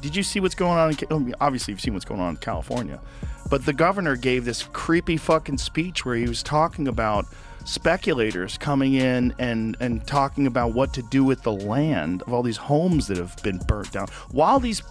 Did you see what's going on? Obviously, you've seen what's going on in California. But the governor gave this creepy fucking speech where he was talking about speculators coming in and talking about what to do with the land of all these homes that have been burnt down while it's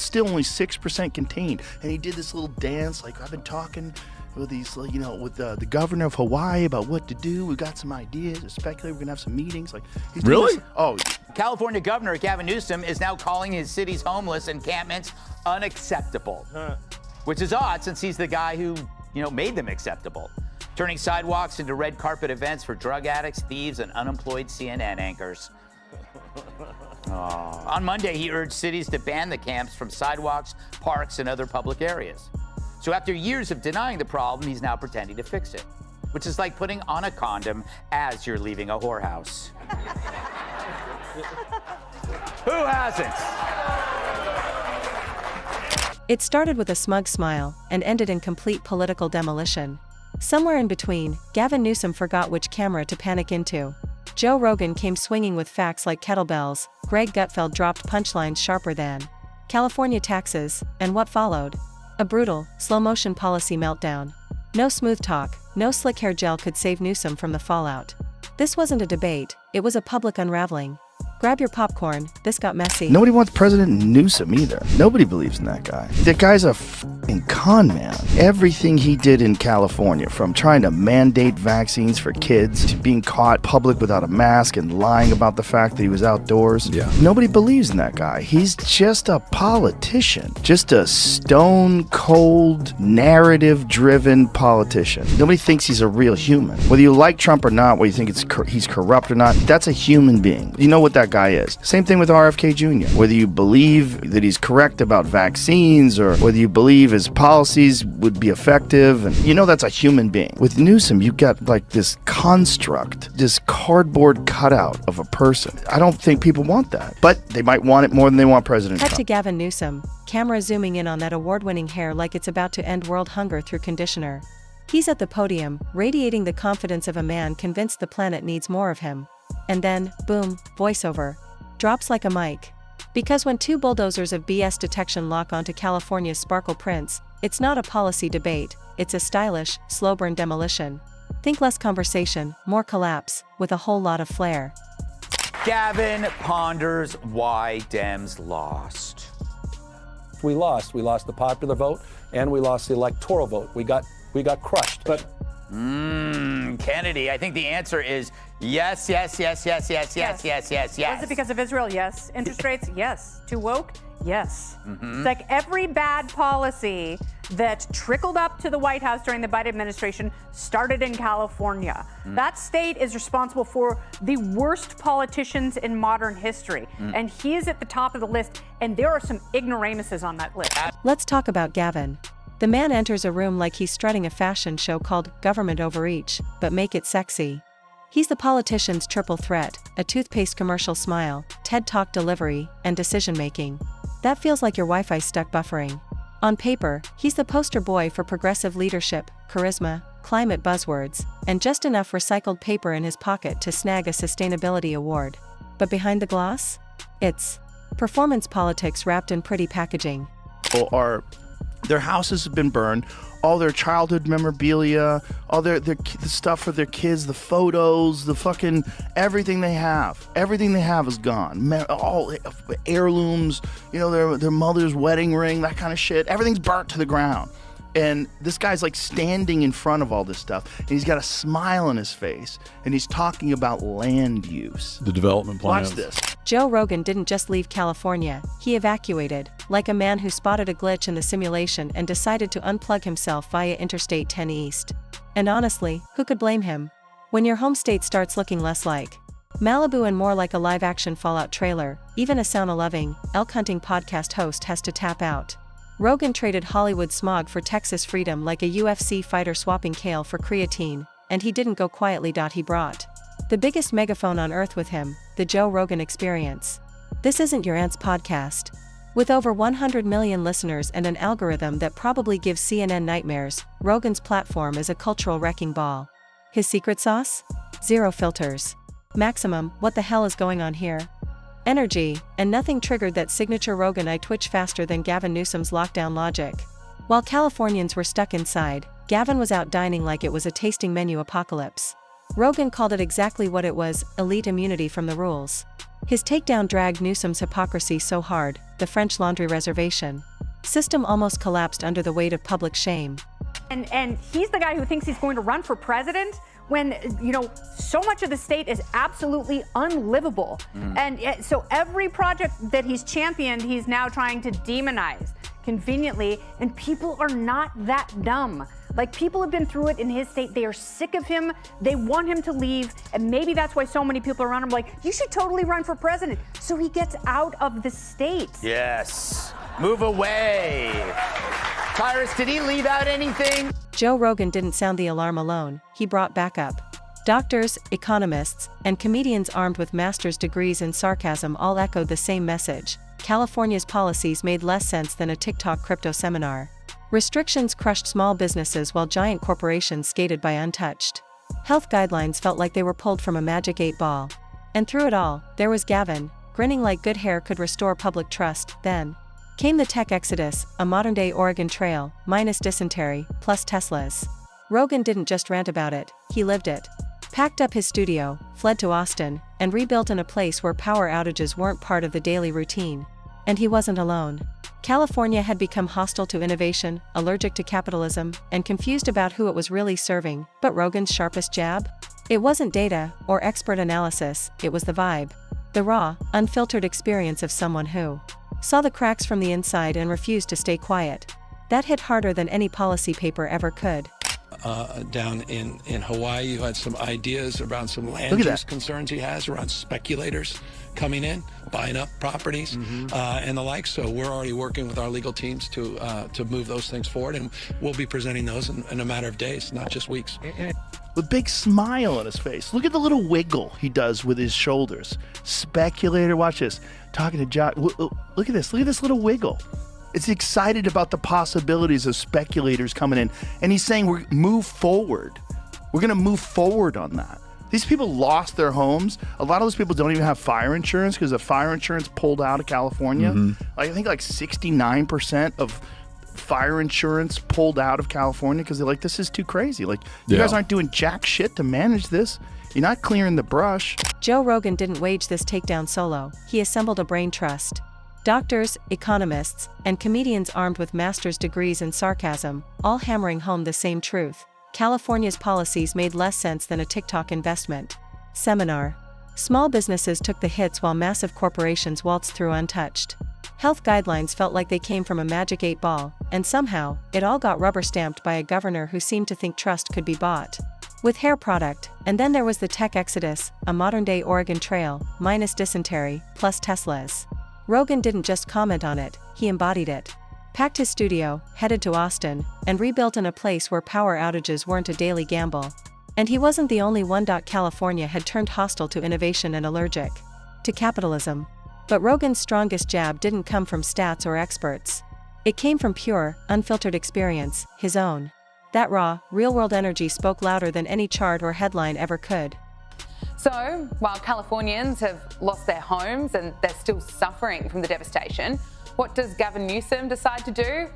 still only 6% contained. And he did this little dance like, I've been talking with these, with the governor of Hawaii about what to do. We got some ideas. A speculator, we're gonna have some meetings. Like, he's really? Oh, California Governor Gavin Newsom is now calling his city's homeless encampments unacceptable, which is odd since he's the guy who, made them acceptable, turning sidewalks into red carpet events for drug addicts, thieves, and unemployed CNN anchors. On Monday, he urged cities to ban the camps from sidewalks, parks, and other public areas. So after years of denying the problem, he's now pretending to fix it, which is like putting on a condom as you're leaving a whorehouse. Who hasn't? It started with a smug smile and ended in complete political demolition. Somewhere in between, Gavin Newsom forgot which camera to panic into. Joe Rogan came swinging with facts like kettlebells, Greg Gutfeld dropped punchlines sharper than California taxes, and what followed? A brutal, slow-motion policy meltdown. No smooth talk, no slick hair gel could save Newsom from the fallout. This wasn't a debate, it was a public unraveling. Grab your popcorn, this got messy. nobody wants President Newsom either. Nobody believes in that guy. That guy's a fucking con man. Everything he did in California, from trying to mandate vaccines for kids to being caught public without a mask and lying about the fact that he was outdoors. Yeah. Nobody believes in that guy. He's just a politician. Just a stone-cold, narrative-driven politician. Nobody thinks he's a real human. Whether you like Trump or not, whether you think he's corrupt or not, that's a human being. You know what that guy is. Same thing with RFK Jr. Whether you believe that he's correct about vaccines or whether you believe his policies would be effective, and that's a human being. With Newsom, you got like this construct, this cardboard cutout of a person. I don't think people want that, but they might want it more than they want President Cut Trump. to Gavin Newsom, camera zooming in on that award-winning hair like it's about to end world hunger through conditioner. He's at the podium, radiating the confidence of a man convinced the planet needs more of him. And then, boom, voiceover. Drops like a mic. Because when two bulldozers of BS detection lock onto California's sparkle prints, it's not a policy debate, it's a stylish, slow-burn demolition. Think less conversation, more collapse, with a whole lot of flair. Gavin ponders why Dems lost. We lost the popular vote and we lost the electoral vote. We got crushed. But Kennedy, I think the answer is yes. Was it because of Israel? Yes. Interest rates? Yes. Too woke? Yes. It's like every bad policy that trickled up to the White House during the Biden administration started in California. That state is responsible for the worst politicians in modern history. And he is at the top of the list, and there are some ignoramuses on that list. Let's talk about Gavin. The man enters a room like he's strutting a fashion show called Government Overreach, but make it sexy. He's the politician's triple threat, a toothpaste commercial smile, TED Talk delivery, and decision-making. That feels like your Wi-Fi stuck buffering. On paper, he's the poster boy for progressive leadership, charisma, climate buzzwords, and just enough recycled paper in his pocket to snag a sustainability award. But behind the gloss? It's performance politics wrapped in pretty packaging. Their houses have been burned, all their childhood memorabilia, all the stuff for their kids, the photos, the fucking everything they have is gone. All heirlooms, their mother's wedding ring, that kind of shit. Everything's burnt to the ground. And this guy's like standing in front of all this stuff, and he's got a smile on his face, and he's talking about land use. The development plans. Watch this. Joe Rogan didn't just leave California, he evacuated, like a man who spotted a glitch in the simulation and decided to unplug himself via Interstate 10 East. And honestly, who could blame him? When your home state starts looking less like Malibu and more like a live-action Fallout trailer, even a sauna-loving, elk-hunting podcast host has to tap out. Rogan traded Hollywood smog for Texas freedom like a UFC fighter swapping kale for creatine, and he didn't go quietly. He brought the biggest megaphone on earth with him, the Joe Rogan Experience. This isn't your aunt's podcast. With over 100 million listeners and an algorithm that probably gives CNN nightmares, Rogan's platform is a cultural wrecking ball. His secret sauce? Zero filters. Maximum, what the hell is going on here? energy, and nothing triggered that signature Rogan I twitch faster than Gavin Newsom's lockdown logic. While Californians were stuck inside, Gavin was out dining like it was a tasting menu apocalypse. Rogan called it exactly what it was, elite immunity from the rules. His takedown dragged Newsom's hypocrisy so hard, the French Laundry reservation system almost collapsed under the weight of public shame. And he's the guy who thinks he's going to run for president when, so much of the state is absolutely unlivable. And so every project that he's championed, he's now trying to demonize conveniently, and people are not that dumb. Like, people have been through it in his state. They are sick of him. They want him to leave. And maybe that's why so many people around him are like, you should totally run for president. So he gets out of the state. Yes. Move away. Tyrus, did he leave out anything? Joe Rogan didn't sound the alarm alone, he brought backup. Doctors, economists, and comedians armed with master's degrees in sarcasm all echoed the same message. California's policies made less sense than a TikTok crypto seminar. Restrictions crushed small businesses while giant corporations skated by untouched. Health guidelines felt like they were pulled from a magic 8-ball. And through it all, there was Gavin, grinning like good hair could restore public trust. Then came the tech exodus, a modern-day Oregon Trail, minus dysentery, plus Teslas. Rogan didn't just rant about it, he lived it. Packed up his studio, fled to Austin, and rebuilt in a place where power outages weren't part of the daily routine. And he wasn't alone. California had become hostile to innovation, allergic to capitalism, and confused about who it was really serving. But Rogan's sharpest jab? It wasn't data or expert analysis, it was the vibe. The raw, unfiltered experience of someone who saw the cracks from the inside and refused to stay quiet. That hit harder than any policy paper ever could. Down in Hawaii, you had some ideas around some land use concerns he has around speculators coming in, buying up properties, and the like. So we're already working with our legal teams to move those things forward, and we'll be presenting those in a matter of days, not just weeks. With a big smile on his face. Look at the little wiggle he does with his shoulders. Speculator, watch this. Talking to Josh. Look at this little wiggle. It's excited about the possibilities of speculators coming in. And he's saying, we're move forward. We're going to move forward on that. These people lost their homes. A lot of those people don't even have fire insurance because the fire insurance pulled out of California. I think like 69% of fire insurance pulled out of California because they're like, this is too crazy. Like, you guys aren't doing jack shit to manage this. You're not clearing the brush. Joe Rogan didn't wage this takedown solo. He assembled a brain trust. Doctors, economists, and comedians armed with master's degrees in sarcasm, all hammering home the same truth. California's policies made less sense than a TikTok investment seminar. Small businesses took the hits while massive corporations waltzed through untouched. Health guidelines felt like they came from a magic 8-ball, and somehow, it all got rubber-stamped by a governor who seemed to think trust could be bought with hair product. And then there was the tech exodus, a modern-day Oregon Trail, minus dysentery, plus Teslas. Rogan didn't just comment on it, he embodied it. Packed his studio, headed to Austin, and rebuilt in a place where power outages weren't a daily gamble. And he wasn't the only one. California had turned hostile to innovation and allergic to capitalism. But Rogan's strongest jab didn't come from stats or experts. It came from pure, unfiltered experience, his own. That raw, real-world energy spoke louder than any chart or headline ever could. So, while Californians have lost their homes and they're still suffering from the devastation, what does Gavin Newsom decide to do?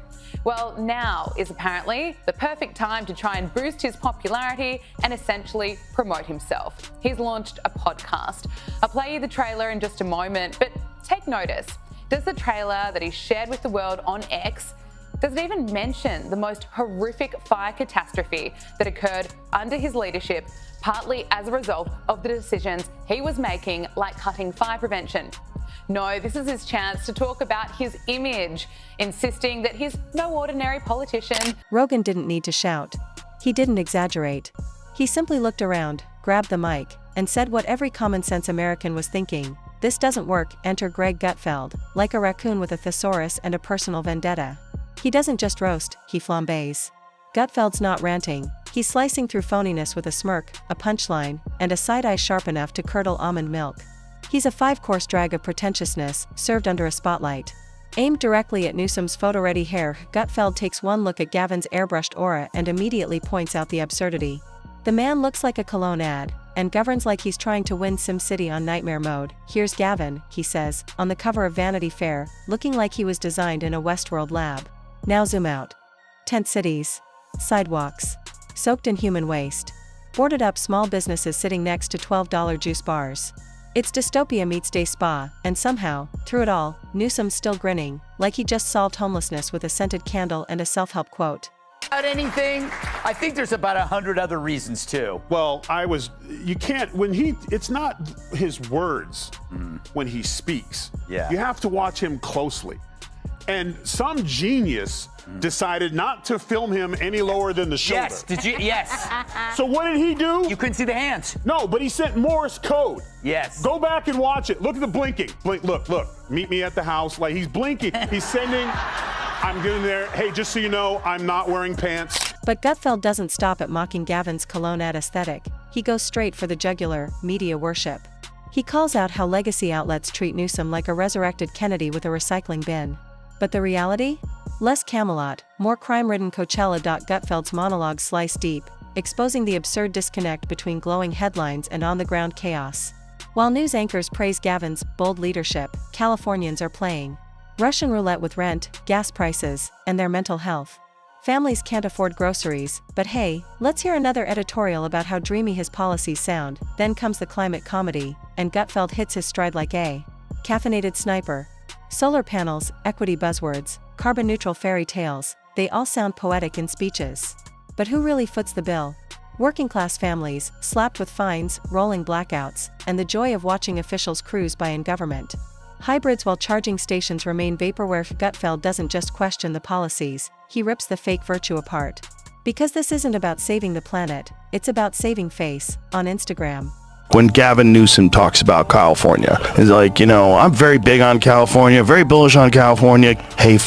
Well, now is apparently the perfect time to try and boost his popularity and essentially promote himself. He's launched a podcast. I'll play you the trailer in just a moment, but take notice. Does the trailer that he shared with the world on X, does it even mention the most horrific fire catastrophe that occurred under his leadership, partly as a result of the decisions he was making, like cutting fire prevention? No, this is his chance to talk about his image, insisting that he's no ordinary politician. Rogan didn't need to shout. He didn't exaggerate. He simply looked around, grabbed the mic, and said what every common-sense American was thinking. This doesn't work. Enter Greg Gutfeld, like a raccoon with a thesaurus and a personal vendetta. He doesn't just roast, he flambés. Gutfeld's not ranting. He's slicing through phoniness with a smirk, a punchline, and a side-eye sharp enough to curdle almond milk. He's a 5-course drag of pretentiousness, served under a spotlight. Aimed directly at Newsom's photo-ready hair, Gutfeld takes one look at Gavin's airbrushed aura and immediately points out the absurdity. The man looks like a cologne ad, and governs like he's trying to win SimCity on nightmare mode. Here's Gavin, he says, on the cover of Vanity Fair, looking like he was designed in a Westworld lab. Now zoom out. Tent cities. Sidewalks. Soaked in human waste. Boarded up small businesses sitting next to $12 juice bars. It's dystopia meets day spa, and somehow, through it all, Newsom's still grinning, like he just solved homelessness with a scented candle and a self-help quote. About anything? I think there's about 100 other reasons too. Well, you can't, it's not his words when he speaks. Yeah. You have to watch him closely. And some genius decided not to film him any lower than the shoulder. Yes, did you? Yes. So what did he do? You couldn't see the hands. No, but he sent Morse code. Yes. Go back and watch it. Look at the blinking. Blink, look. Meet me at the house. Like, he's blinking. He's sending, I'm getting there. Hey, just so you know, I'm not wearing pants. But Gutfeld doesn't stop at mocking Gavin's cologne ad aesthetic. He goes straight for the jugular, media worship. He calls out how legacy outlets treat Newsom like a resurrected Kennedy with a recycling bin. But the reality? Less Camelot, more crime-ridden Coachella. Gutfeld's monologue slice deep, exposing the absurd disconnect between glowing headlines and on-the-ground chaos. While news anchors praise Gavin's bold leadership, Californians are playing Russian roulette with rent, gas prices, and their mental health. Families can't afford groceries, but hey, let's hear another editorial about how dreamy his policies sound. Then comes the climate comedy, and Gutfeld hits his stride like a caffeinated sniper. Solar panels, equity buzzwords, carbon-neutral fairy tales, they all sound poetic in speeches. But who really foots the bill? Working-class families, slapped with fines, rolling blackouts, and the joy of watching officials cruise by in government. Hybrids while charging stations remain vaporware. Gutfeld doesn't just question the policies, he rips the fake virtue apart. Because this isn't about saving the planet, it's about saving face, on Instagram. When Gavin Newsom talks about California, he's like, I'm very big on California, very bullish on California. Hey,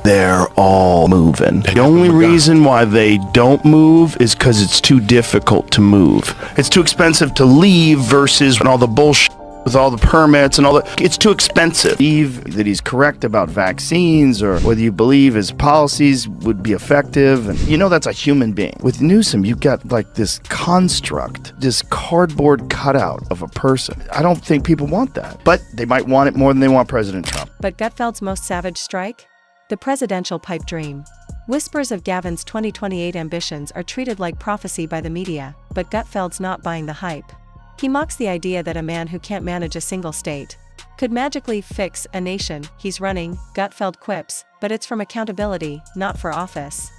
they're all moving. The only reason why they don't move is because it's too difficult to move. It's too expensive to leave versus all the bullshit with all the permits and all that. It's too expensive. Believe that he's correct about vaccines or whether you believe his policies would be effective. And that's a human being. With Newsom, you've got like this construct, this cardboard cutout of a person. I don't think people want that. But they might want it more than they want President Trump. But Gutfeld's most savage strike? The presidential pipe dream. Whispers of Gavin's 2028 ambitions are treated like prophecy by the media, but Gutfeld's not buying the hype. He mocks the idea that a man who can't manage a single state could magically fix a nation he's running. Gutfeld quips, but it's from accountability, not for office.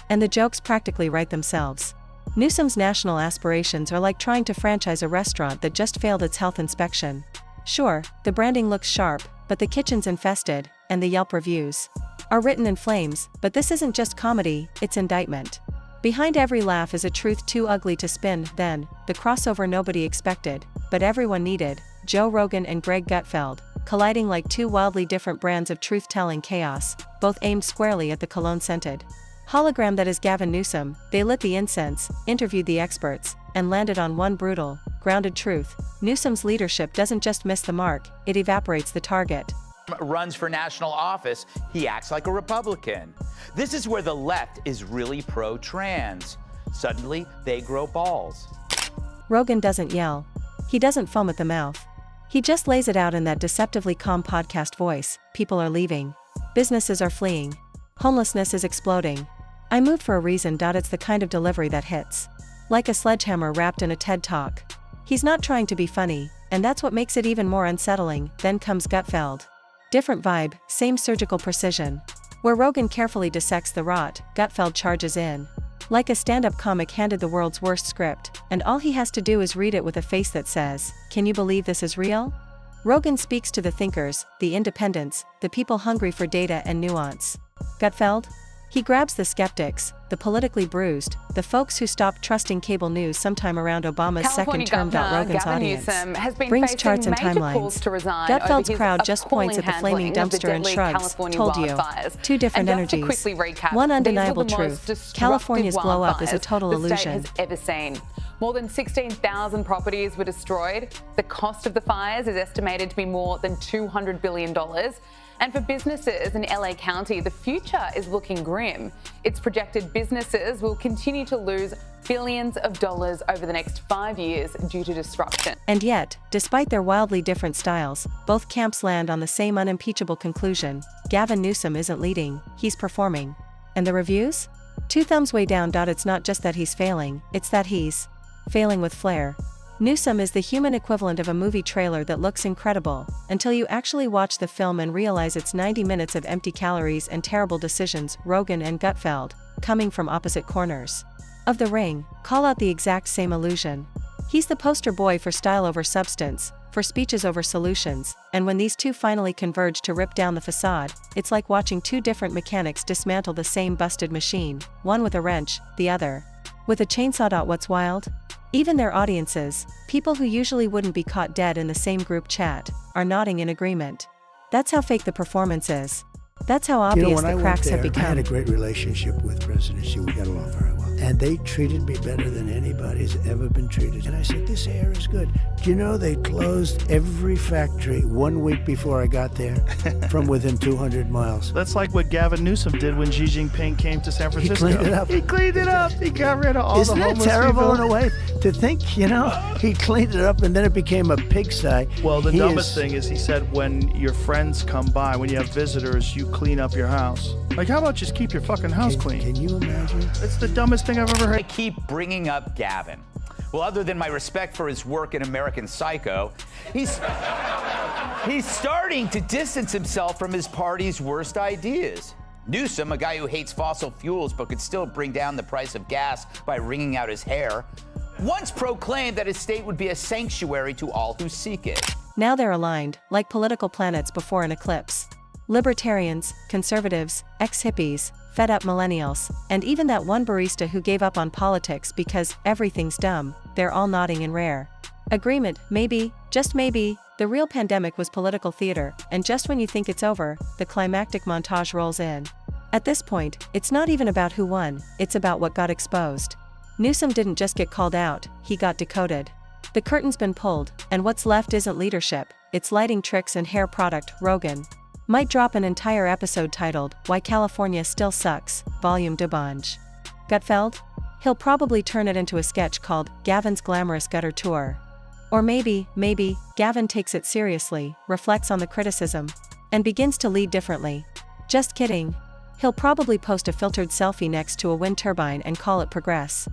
And the jokes practically write themselves. Newsom's national aspirations are like trying to franchise a restaurant that just failed its health inspection. Sure, the branding looks sharp, but the kitchen's infested, and the Yelp reviews are written in flames. But this isn't just comedy, it's indictment. Behind every laugh is a truth too ugly to spin. Then, the crossover nobody expected, but everyone needed, Joe Rogan and Greg Gutfeld, colliding like two wildly different brands of truth-telling chaos, both aimed squarely at the cologne-scented hologram that is Gavin Newsom. They lit the incense, interviewed the experts, and landed on one brutal, grounded truth. Newsom's leadership doesn't just miss the mark, it evaporates the target. Runs for national office, he acts like a Republican. This is where the left is really pro-trans. Suddenly, they grow balls. Rogan doesn't yell. He doesn't foam at the mouth. He just lays it out in that deceptively calm podcast voice. People are leaving. Businesses are fleeing. Homelessness is exploding. I moved for a reason. It's the kind of delivery that hits like a sledgehammer wrapped in a TED Talk. He's not trying to be funny, and that's what makes it even more unsettling. Then comes Gutfeld. Different vibe, same surgical precision. Where Rogan carefully dissects the rot, Gutfeld charges in. Like a stand-up comic handed the world's worst script, and all he has to do is read it with a face that says, "Can you believe this is real?" Rogan speaks to the thinkers, the independents, the people hungry for data and nuance. Gutfeld? He grabs the skeptics, the politically bruised, the folks who stopped trusting cable news sometime around Obama's second term. Rogan's audience brings charts and timelines. Gutfeld's crowd just points at the flaming dumpster and shrugs. Told you. Two different energies. One undeniable truth. California's glow up is a total illusion. More than 16,000 properties were destroyed. The cost of the fires is estimated to be more than $200 billion. And for businesses in LA County, the future is looking grim. It's projected businesses will continue to lose billions of dollars over the next 5 years due to disruption. And yet, despite their wildly different styles, both camps land on the same unimpeachable conclusion: Gavin Newsom isn't leading, he's performing. And the reviews? Two thumbs way down. It's not just that he's failing, it's that he's failing with flair. Newsom is the human equivalent of a movie trailer that looks incredible, until you actually watch the film and realize it's 90 minutes of empty calories and terrible decisions. Rogan and Gutfeld, coming from opposite corners of the ring, call out the exact same illusion. He's the poster boy for style over substance, for speeches over solutions, and when these two finally converge to rip down the facade, it's like watching two different mechanics dismantle the same busted machine, one with a wrench, the other with a chainsaw. What's wild? Even their audiences, people who usually wouldn't be caught dead in the same group chat, are nodding in agreement. That's how fake the performance is. That's how obvious the cracks have become. I had a great relationship with President Xi. We got along very well. And they treated me better than anybody's ever been treated. And I said, this air is good. Do you know they closed every factory 1 week before I got there from within 200 miles? That's like what Gavin Newsom did when Xi Jinping came to San Francisco. He cleaned it up. He cleaned it up. He got rid of all the homeless people. Isn't it terrible in a way to think, he cleaned it up and then it became a pigsty? Well, the dumbest thing is he said when your friends come by, when you have visitors, you clean up your house. Like, how about just keep your fucking house clean? Can you imagine? It's the dumbest thing I've ever heard. I keep bringing up Gavin. Well, other than my respect for his work in American Psycho, he's starting to distance himself from his party's worst ideas. Newsom, a guy who hates fossil fuels but could still bring down the price of gas by wringing out his hair, once proclaimed that his state would be a sanctuary to all who seek it. Now they're aligned, like political planets before an eclipse. Libertarians, conservatives, ex-hippies, fed-up millennials, and even that one barista who gave up on politics because everything's dumb, they're all nodding in rare agreement. Maybe, just maybe, the real pandemic was political theater, and just when you think it's over, the climactic montage rolls in. At this point, it's not even about who won, it's about what got exposed. Newsom didn't just get called out, he got decoded. The curtain's been pulled, and what's left isn't leadership, it's lighting tricks and hair product. Rogan might drop an entire episode titled, Why California Still Sucks, Volume de Bange. Gutfeld? He'll probably turn it into a sketch called Gavin's Glamorous Gutter Tour. Or maybe, Gavin takes it seriously, reflects on the criticism, and begins to lead differently. Just kidding. He'll probably post a filtered selfie next to a wind turbine and call it progress.